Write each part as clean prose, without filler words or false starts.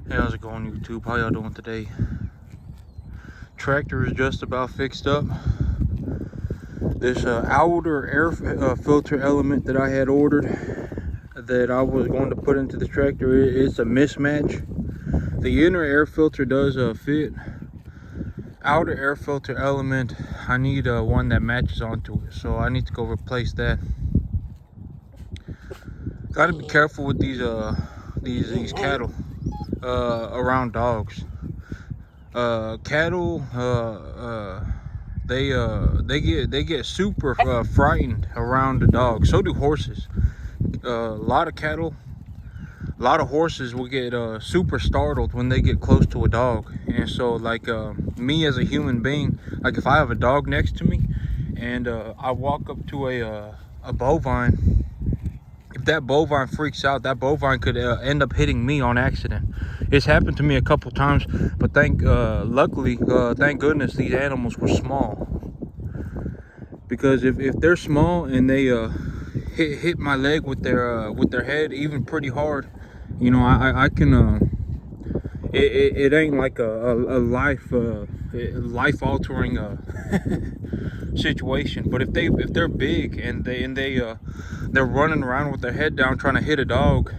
Hey, how's it going, YouTube? How y'all doing today? Tractor is just about fixed up. This outer air filter element that I had ordered that I was going to put into the tractor, it's a mismatch. The inner air filter does fit. Outer air filter element, I need one that matches onto it, so I need to go replace that. Got to be careful with these cattle around dogs. Cattle, they get super frightened around the dog. So do horses. A lot of cattle, a lot of horses will get super startled when they get close to a dog. And so, like me as a human being, like if I have a dog next to me, and I walk up to a bovine. If that bovine freaks out, that bovine could end up hitting me on accident. It's happened to me a couple times, but luckily, thank goodness these animals were small. Because if they're small and they hit my leg with their head, even pretty hard, you know, I can it ain't like a life altering situation. But if they're big and they're running around with their head down trying to hit a dog,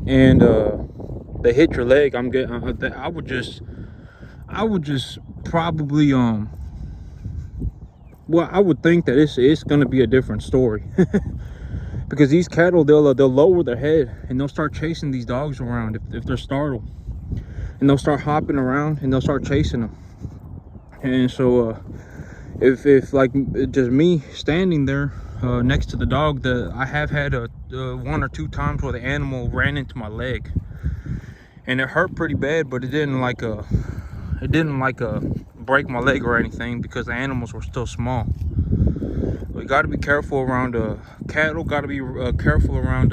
and they hit your leg, I would just probably well, I would think that it's gonna be a different story. Because these cattle, they'll lower their head and they'll start chasing these dogs around if they're startled, and they'll start hopping around and they'll start chasing them. And so if like just me standing there next to the dog, I have had one or two times where the animal ran into my leg, and it hurt pretty bad, but it didn't break my leg or anything, because the animals were still small. We got to be careful around cattle. Got to be careful around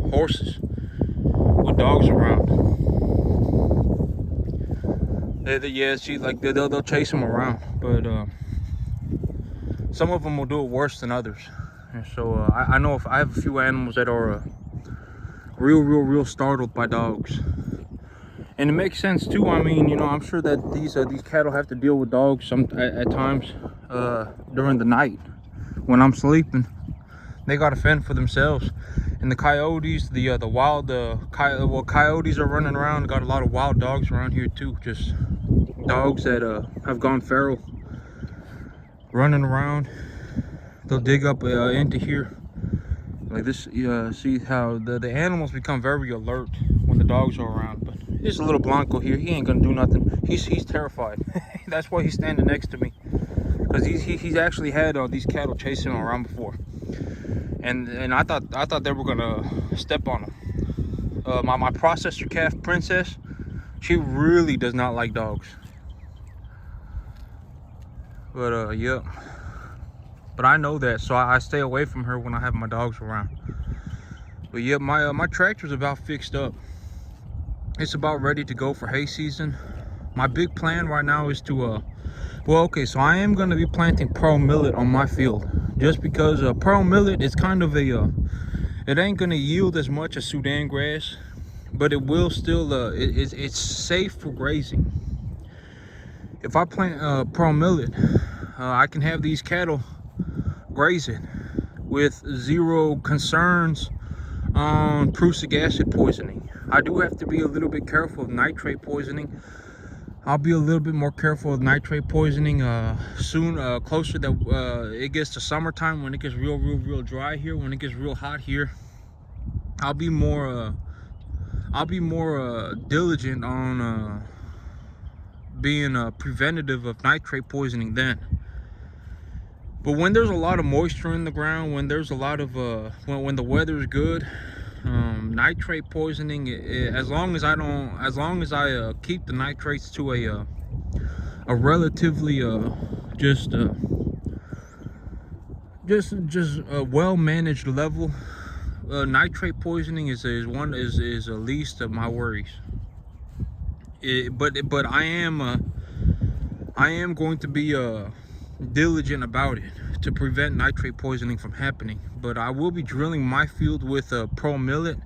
horses with dogs around. Yeah, see, like they'll chase them around, but some of them will do it worse than others. And so I know if I have a few animals that are real startled by dogs. And it makes sense too. I mean, you know, I'm sure that these cattle have to deal with dogs at times during the night when I'm sleeping. They got to fend for themselves. And the coyotes, coyotes are running around. Got a lot of wild dogs around here too. Just dogs that have gone feral, running around. They'll dig up into here like this. See how the animals become very alert when the dogs are around. But there's a little Blanco here. He ain't gonna do nothing. He's terrified. That's why he's standing next to me, because he's actually had these cattle chasing him around before, and I thought they were gonna step on him. My processor calf Princess, she really does not like dogs. But yep. But I know that, so I stay away from her when I have my dogs around. But yeah, my tractor's about fixed up. It's about ready to go for hay season. My big plan right now is to well, okay, so I am going to be planting pearl millet on my field, just because pearl millet is kind of it ain't going to yield as much as Sudan grass, but it will still it's safe for grazing. If I plant pearl millet, I can have these cattle grazing with zero concerns on prussic acid poisoning. I do have to be a little bit careful of nitrate poisoning. I'll be a little bit more careful of nitrate poisoning soon, closer that it gets to summertime, when it gets real dry here, when it gets real hot here. I'll be more diligent on being preventative of nitrate poisoning then. But when there's a lot of moisture in the ground, when there's a lot of when the weather is good, nitrate poisoning, as long as I keep the nitrates to a relatively just a well managed level, nitrate poisoning is the least of my worries. But I am going to be diligent about it to prevent nitrate poisoning from happening. But I will be drilling my field with pearl millet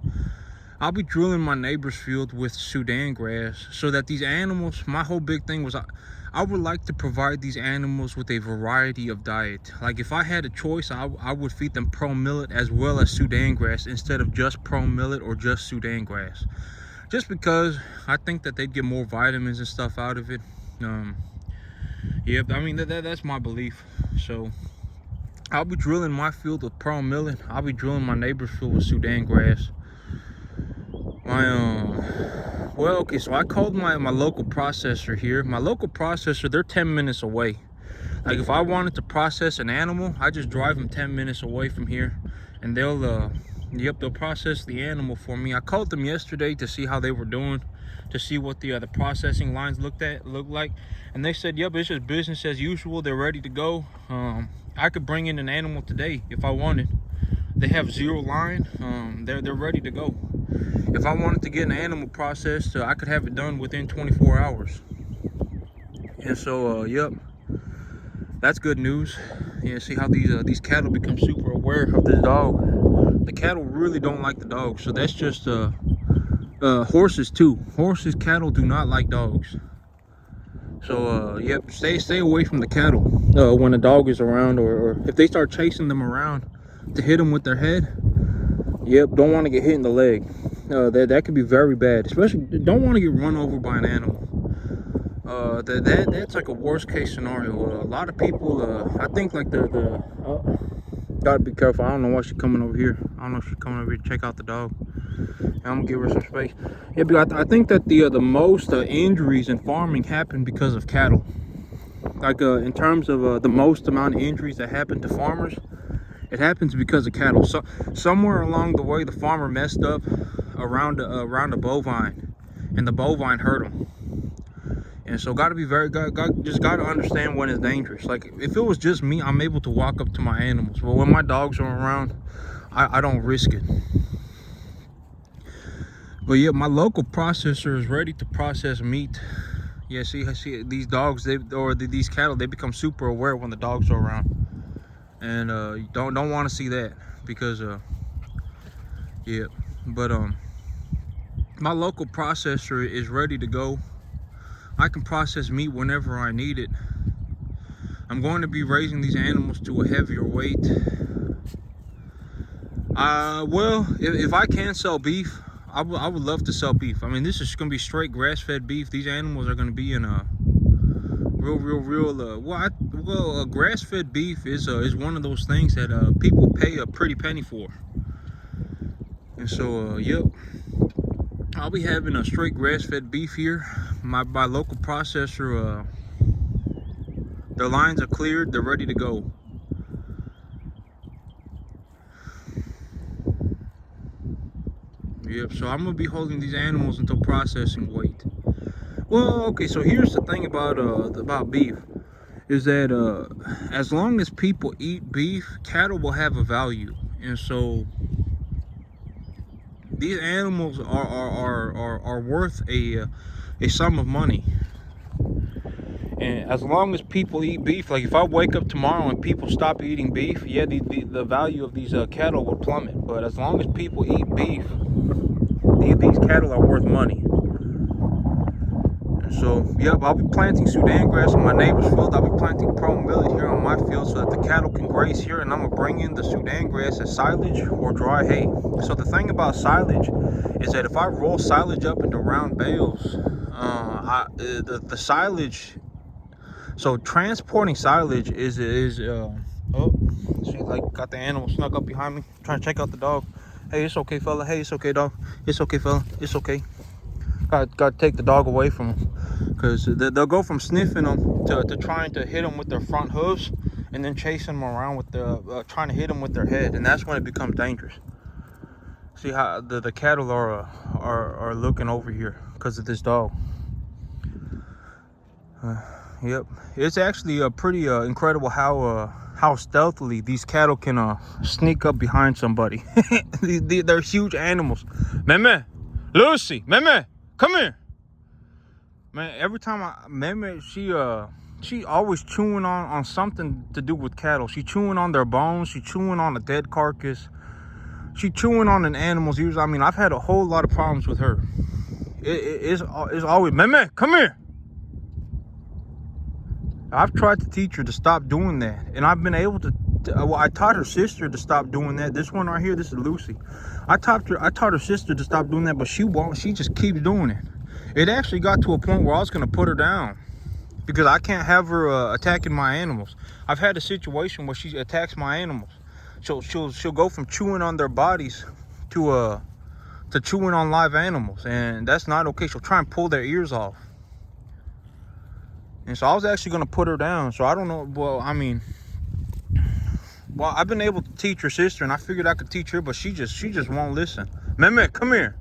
I'll be drilling my neighbor's field with Sudan grass so that these animals, my whole big thing was I would like to provide these animals with a variety of diet. Like if I had a choice, I would feed them pro millet as well as Sudan grass instead of just pro millet or just Sudan grass. Just because I think that they'd get more vitamins and stuff out of it. Yeah, I mean, that's my belief. So I'll be drilling my field with pro millet. I'll be drilling my neighbor's field with Sudan grass. Well, okay, so I called my local processor here. My local processor, they're 10 minutes away. Like if I wanted to process an animal, I just drive them 10 minutes away from here, and they'll process the animal for me. I called them yesterday to see how they were doing, to see what the processing lines looked like, and they said, yep, it's just business as usual. They're ready to go. I could bring in an animal today if I wanted. They have 0 line. They're ready to go. If I wanted to get an animal processed, I could have it done within 24 hours. And so, yep, that's good news. Yeah, see how these cattle become super aware of this dog. The cattle really don't like the dog, so that's just horses too. Horses, cattle do not like dogs. So, yep, stay away from the cattle when a dog is around, or if they start chasing them around to hit them with their head. Yep, don't want to get hit in the leg. That could be very bad. Especially, don't want to get run over by an animal. That's like a worst case scenario. A lot of people, I think like gotta be careful. I don't know why she's coming over here. I don't know if she's coming over here to check out the dog. I'm gonna give her some space. Yeah, but I think that the most injuries in farming happen because of cattle. Like in terms of the most amount of injuries that happen to farmers, it happens because of cattle. So somewhere along the way, the farmer messed up around a bovine, and the bovine hurt him. And so gotta be just gotta understand when it's dangerous. Like if it was just me, I'm able to walk up to my animals, but when my dogs are around, I don't risk it. But yeah, my local processor is ready to process meat. Yeah, see these dogs, these cattle, they become super aware when the dogs are around. And you don't want to see that, because yeah, but my local processor is ready to go. I can process meat whenever I need it. I'm going to be raising these animals to a heavier weight. Well, if I can sell beef, I would love to sell beef. I mean, this is going to be straight grass-fed beef. These animals are going to be in a real grass-fed beef is one of those things that people pay a pretty penny for. And so yep, I'll be having a straight grass-fed beef here. My local processor, their lines are cleared, they're ready to go. Yep, so I'm gonna be holding these animals until processing weight. Well, okay, so here's the thing about beef, is that as long as people eat beef, cattle will have a value. And so these animals are worth a sum of money. And as long as people eat beef, like if I wake up tomorrow and people stop eating beef, yeah, the value of these cattle will plummet. But as long as people eat beef, these cattle are worth money. And so, yep, I'll be planting Sudan grass on my neighbor's field. I'll be planting pro millet here on my field so that the cattle can graze here. And I'm gonna bring in the Sudan grass as silage or dry hay. So the thing about silage is that if I roll silage up into round bales, the silage. So transporting silage is oh, she like got the animal snuck up behind me, trying to check out the dog. Hey, it's okay, fella. Hey, it's okay, dog. It's okay, fella. It's okay. Got to take the dog away from them, because they'll go from sniffing them to trying to hit them with their front hooves, and then chasing them around with trying to hit them with their head, and that's when it becomes dangerous. See how the cattle are looking over here because of this dog. Yep, it's actually pretty incredible how stealthily these cattle can sneak up behind somebody. They're huge animals. Meme, Lucy, Meme, come here. Man, every time Meme, she always chewing on something to do with cattle. She chewing on their bones. She chewing on a dead carcass. chewing on an animal's ears. I mean, I've had a whole lot of problems with her. It's always, man, come here. I've tried to teach her to stop doing that, and I've been able to. Well, I taught her sister to stop doing that. This one right here, this is Lucy. I taught her sister to stop doing that, but she won't. She just keeps doing it. It actually got to a point where I was gonna put her down because I can't have her attacking my animals. I've had a situation where she attacks my animals. She'll go from chewing on their bodies to chewing on live animals, and that's not okay. She'll try and pull their ears off. And so I was actually gonna put her down. So I don't know. Well, I mean, I've been able to teach her sister, and I figured I could teach her, but she just won't listen. Mehmet, come here.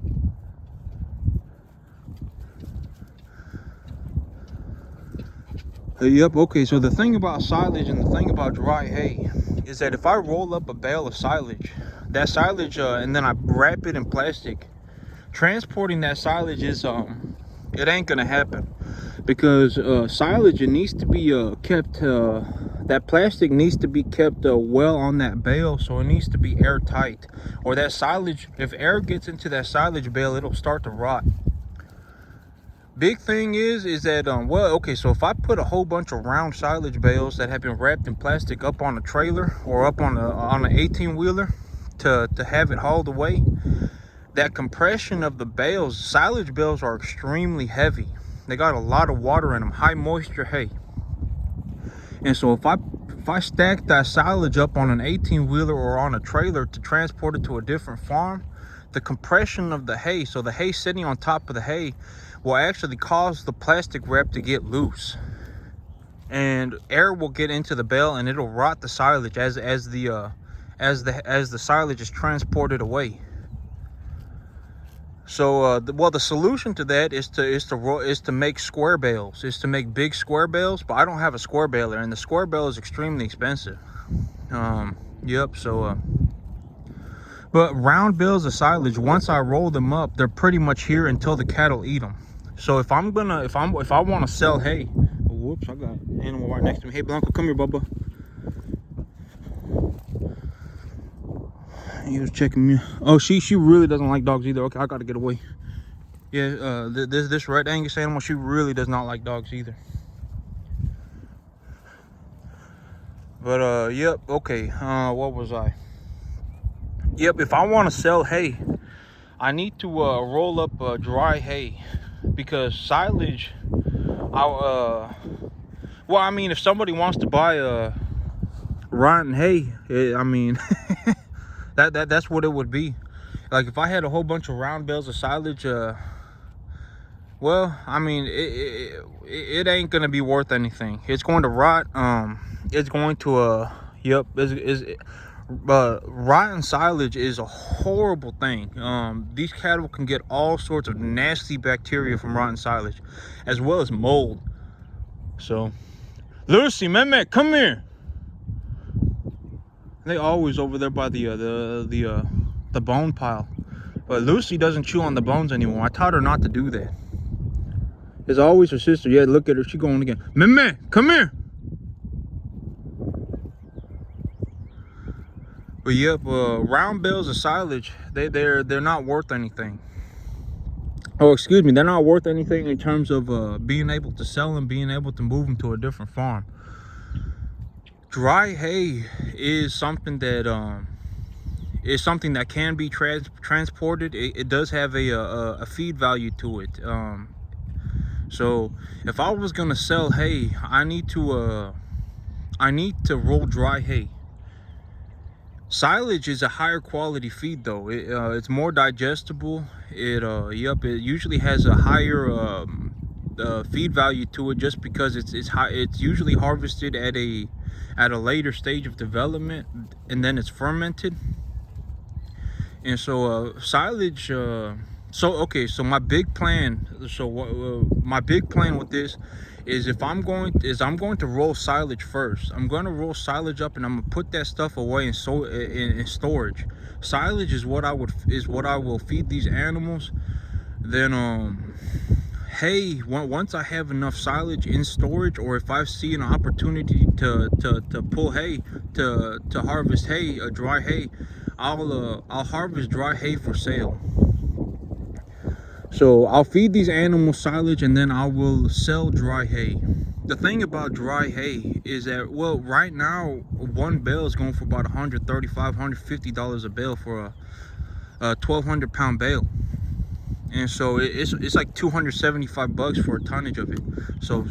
Yep. Okay. So the thing about silage and the thing about dry hay is that if I roll up a bale of silage, that silage, and then I wrap it in plastic, transporting that silage is it ain't gonna happen. Because silage, it needs to be kept, that plastic needs to be kept well on that bale, so it needs to be airtight. Or that silage, if air gets into that silage bale, it'll start to rot. Big thing is that, well, okay, so if I put a whole bunch of round silage bales that have been wrapped in plastic up on a trailer or up on an 18-wheeler to have it hauled away, that compression of the bales, silage bales are extremely heavy. They got a lot of water in them, high moisture hay. And so if I stack that silage up on an 18-wheeler or on a trailer to transport it to a different farm, the compression of the hay, so the hay sitting on top of the hay, will actually cause the plastic wrap to get loose. And air will get into the bale and it'll rot the silage as the silage is transported away. So, well, the solution to that is to make square bales, is to make big square bales. But I don't have a square baler, and the square bale is extremely expensive. Yep. So, but round bales of silage, once I roll them up, they're pretty much here until the cattle eat them. So if I want to sell hay, whoops, I got an animal right next to me. Hey, Blanco, come here, Bubba. He was checking me. Oh, she really doesn't like dogs either. Okay, I gotta get away. Yeah, this Red Angus animal, she really does not like dogs either. But yep. Okay. What was I? Yep. If I want to sell hay, I need to roll up dry hay, because silage. Well, I mean, if somebody wants to buy rotten hay, I mean. That's what it would be. Like if I had a whole bunch of round bales of silage, well, I mean, it ain't gonna be worth anything. It's going to rot. It's going to yep. Rotten silage is a horrible thing. These cattle can get all sorts of nasty bacteria from rotten silage, as well as mold. So, Lucy, man, come here. They always over there by the bone pile, but Lucy doesn't chew on the bones anymore. I taught her not to do that. It's always her sister. Yeah, look at her. She going again. Meme, come here. But yep, round bales of silage, they're not worth anything. Oh, excuse me, they're not worth anything in terms of being able to sell them, being able to move them to a different farm. Dry hay is something that can be transported. It does have a feed value to it. So if I was gonna sell hay, I need to roll dry hay. Silage is a higher quality feed though. It's more digestible. It usually has a higher feed value to it, just because it's usually harvested at a later stage of development, and then it's fermented. And so silage, so my big plan with this is I'm going to roll silage first. I'm going to roll silage up, and I'm going to put that stuff away in storage. Silage is what I will feed these animals. Then hay, once I have enough silage in storage, or if I see an opportunity to pull hay, to harvest hay, dry hay, I'll harvest dry hay for sale. So I'll feed these animals silage, and then I will sell dry hay. The thing about dry hay is that, well, right now one bale is going for about $135, $150 a bale for a 1,200 pound bale. And so it's like 275 bucks for a tonnage of it. So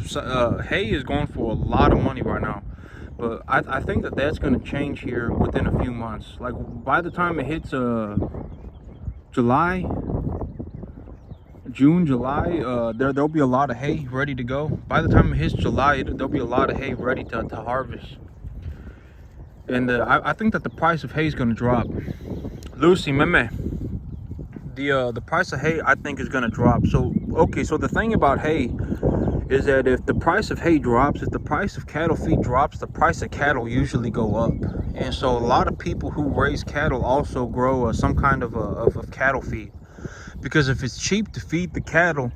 hay is going for a lot of money right now. But I think that that's going to change here within a few months. Like by the time it hits July, June, July, there'll be a lot of hay ready to go. By the time it hits July, there'll be a lot of hay ready to harvest. And I think that the price of hay is going to drop. Lucy, meme, the price of hay I think is going to drop. So okay, so the thing about hay is that if the price of hay drops, if the price of cattle feed drops, the price of cattle usually go up. And so a lot of people who raise cattle also grow some kind of cattle feed. Because if it's cheap to feed the cattle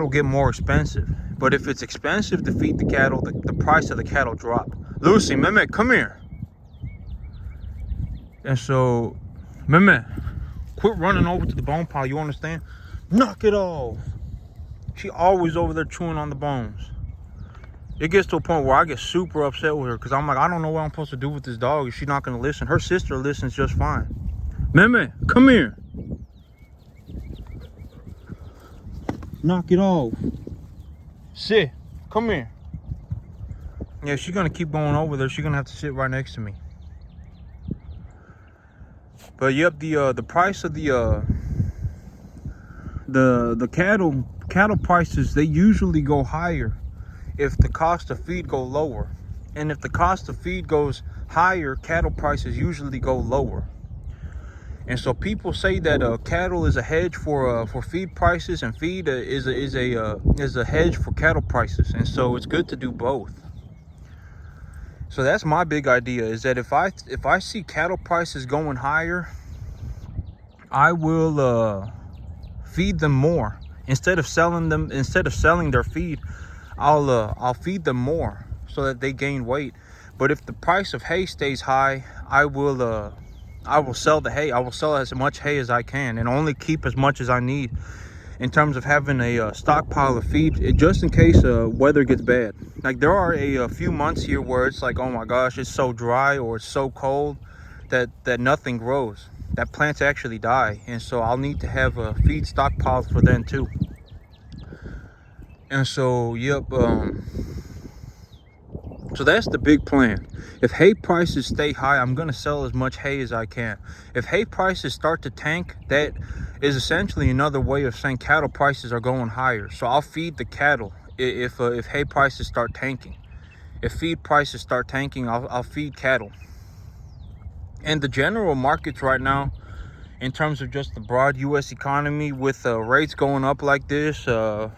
get more expensive. But if it's expensive to feed the cattle, the price of the cattle drop. Lucy, Meme, come here. And so, Meme, quit running over to the bone pile, you understand? Knock it off. She always over there chewing on the bones. It gets to a point where I get super upset with her because I'm like, I don't know what I'm supposed to do with this dog if she's not going to listen. Her sister listens just fine. Meme, come here. Knock it off. Sit. Come here. Yeah, she's gonna keep going over there. She's gonna have to sit right next to me. But yep, the price of the cattle prices, they usually go higher if the cost of feed go lower. And if the cost of feed goes higher, cattle prices usually go lower. And so people say that cattle is a hedge for feed prices, and feed is a hedge for cattle prices. And so it's good to do both. So that's my big idea, is that if I see cattle prices going higher, I will feed them more instead of selling their feed. I'll feed them more so that they gain weight. But if the price of hay stays high, I will sell the hay. I will sell as much hay as I can and only keep as much as I need in terms of having a stockpile of feed just in case weather gets bad. Like there are a few months here where it's like, oh my gosh, it's so dry or it's so cold that nothing grows, that plants actually die. And so I'll need to have a feed stockpile for then too. And so yep, so that's the big plan. If hay prices stay high, I'm going to sell as much hay as I can. If hay prices start to tank, that is essentially another way of saying cattle prices are going higher. So I'll feed the cattle if hay prices start tanking. If feed prices start tanking, I'll feed cattle. And the general markets right now, in terms of just the broad U.S. economy, with rates going up like this, the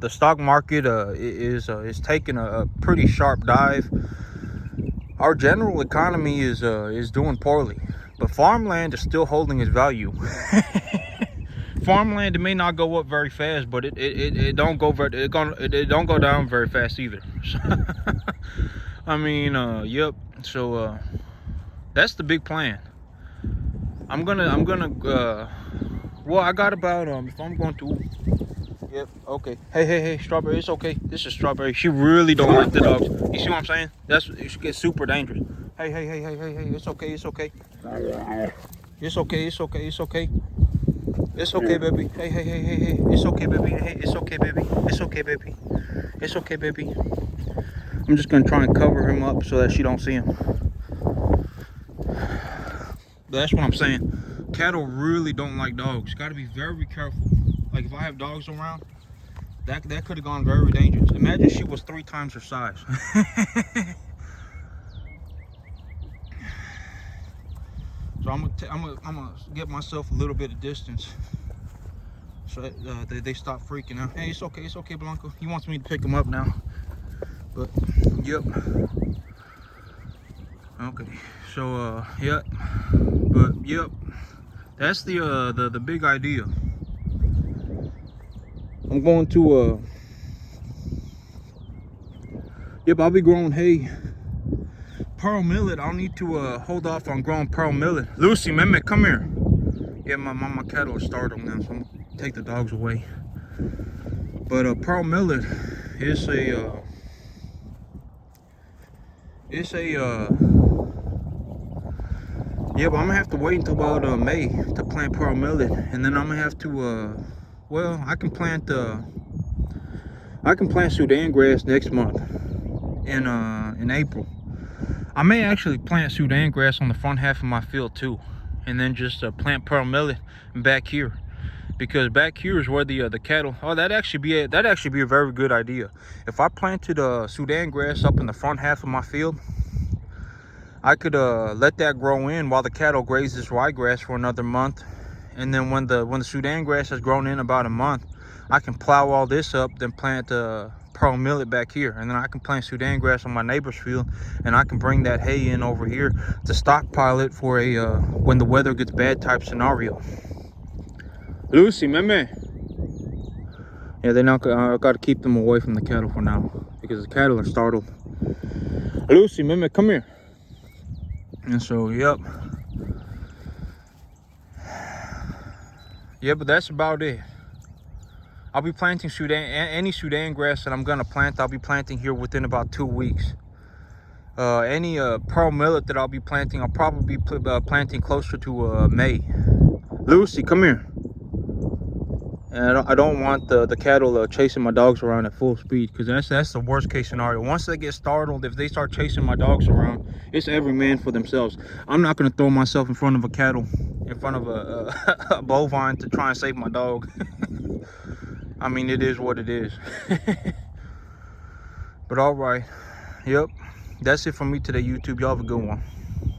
stock market is taking a pretty sharp dive. Our general economy is doing poorly, but farmland is still holding its value. Farmland, it may not go up very fast, but it don't go down very fast either. I mean, yep. So that's the big plan. I'm gonna well, I got about if I'm going to. Yep, okay. Hey, Strawberry, it's okay. This is Strawberry. She really don't like the dogs. You see what I'm saying? It should get super dangerous. Hey, it's okay. It's okay, baby. Hey. It's okay, baby. Hey, it's okay, baby. I'm just gonna try and cover him up so that she don't see him. But that's what I'm saying. Cattle really don't like dogs. Gotta be very careful. Like if I have dogs around, that could have gone very dangerous. Imagine she was 3 times her size. So I'm gonna get myself a little bit of distance so they stop freaking out. Hey, it's okay, Blanco. He wants me to pick him up now. But yep. Okay. So yep. But yep. That's the big idea. I'm going to yep, I'll be growing hay pearl millet, I'll need to hold off on growing pearl millet. Lucy, man, come here. Yeah, my cattle are startled now, so I'm gonna take the dogs away. But pearl millet is a yeah, but I'm gonna have to wait until about May to plant pearl millet, and then I'm gonna have to well, I can plant Sudan grass next month in April. I may actually plant Sudan grass on the front half of my field too, and then just plant pearl millet back here, because back here is where the cattle. Oh, that'd actually be a very good idea. If I planted Sudan grass up in the front half of my field, I could let that grow in while the cattle graze this ryegrass for another month, and then when the Sudan grass has grown in about a month, I can plow all this up, then plant pearl millet back here, and then I can plant Sudan grass on my neighbor's field, and I can bring that hay in over here to stockpile it for a when the weather gets bad type scenario. Lucy, man. Yeah, they now I got to keep them away from the cattle for now because the cattle are startled. Lucy, man, come here. And so, yep. Yeah, but that's about it. I'll be planting any Sudan grass that I'm gonna plant. I'll be planting here within about 2 weeks. Any pearl millet that I'll be planting, I'll probably be planting closer to May. Lucy, come here. And I don't want the cattle chasing my dogs around at full speed, because that's the worst case scenario. Once they get startled, if they start chasing my dogs around, it's every man for themselves. I'm not going to throw myself in front of a cattle, in front of a bovine to try and save my dog. I mean, it is what it is. But all right, yep, that's it from me today, YouTube. Y'all have a good one.